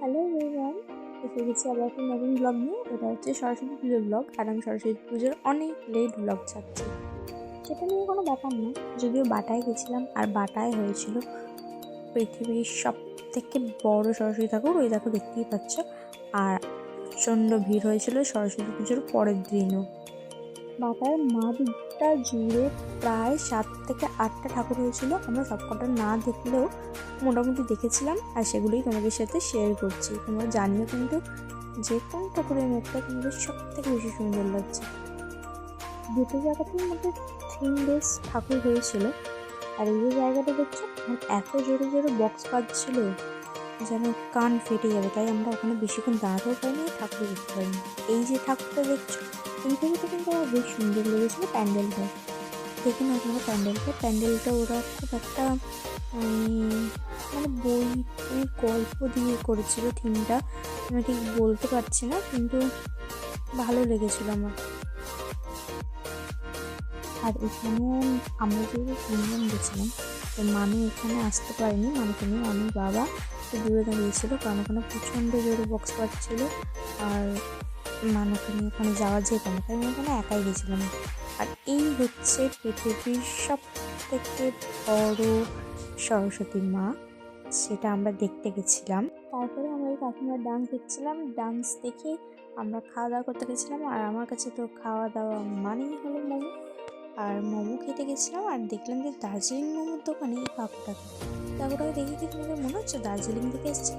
Hello everyone, এসে গেছি আবার একটা নতুন ব্লগ নিয়ে। এটা হচ্ছে সরস্বতী পুজোর ব্লগ, আর আমি সরস্বতী পুজোর অনেক লেট ব্লগ ছাড়ছি। সেটা নিয়ে কোনো ব্যাপার না, যদিও বাটায় গেছিলাম আর বাটায় হয়েছিল পৃথিবীর সব থেকে বড় সরস্বতী ঠাকুর। ওই দেখো, দেখতেই পাচ্ছ। আর প্রচণ্ড ভিড় হয়েছিল সরস্বতী পুজোর পরের দিনও। বাটার মাঠটা জুড়ে প্রায় 7 থেকে 8টা ঠাকুর হয়েছিল। আমরা সবকটা না দেখলেও মোটামুটি দেখেছিলাম, আর সেগুলোই তোমাদের সাথে শেয়ার করছি। তোমরা জানিও কিন্তু যে কোন ঠাকুরের মুখটা তোমাদের সব থেকে বেশি সুন্দর লাগছে। দুটো জায়গাতেই মধ্যে থিম বেস ঠাকুর হয়েছিল। আর এই যে জায়গাটা দেখছো, এত জোরে জোরে বক্স বাজছিল যেন কান ফেটে যাবে, তাই আমরা ওখানে বেশিক্ষণ দাঁড়াতেও পারিনি, ঠাকুর দেখতে পারিনি। এই যে ঠাকুরটা দেখছো, এই ছবিটা কিন্তু আমার বেশ সুন্দর লেগেছিল। প্যান্ডেলটা দেখে না, তোমরা প্যান্ডেলটা ওরা খুব একটা মানে বই গল্প দিয়ে করেছিল থিমটা। আমি ঠিক বলতে পারছি না, কিন্তু ভালো লেগেছিল আমার। আর এখানে আমরা যেহেতু 3 জন গেছিলাম, তো মানু এখানে আসতে পারেনি। মানুকে নিয়ে আমার বাবা একটু দূরে দাঁড়িয়েছিল, কারণ ওখানে প্রচণ্ড জোরে বক্স বাজছিল। আর মানুকে নিয়ে ওখানে যাওয়া যেত না, তাই আমি ওখানে একাই গেছিলাম। আর এই হচ্ছে পৃথিবীর সব থেকে বড় সরস্বতী মা, সেটা আমরা দেখতে গেছিলাম। তারপরে আমরা এই কাকিমার ডান্স দেখছিলাম। ডান্স দেখে আমরা খাওয়া দাওয়া করতে গেছিলাম। আর আমার কাছে তো খাওয়া দাওয়া মানেই হলো মোমো। আর মোমো খেতে গেছিলাম, আর দেখলাম যে দার্জিলিং মোমোর দোকানে এই কাকুটাকে দেখে কি তোমাদের মনে হচ্ছে দার্জিলিং থেকে এসছে?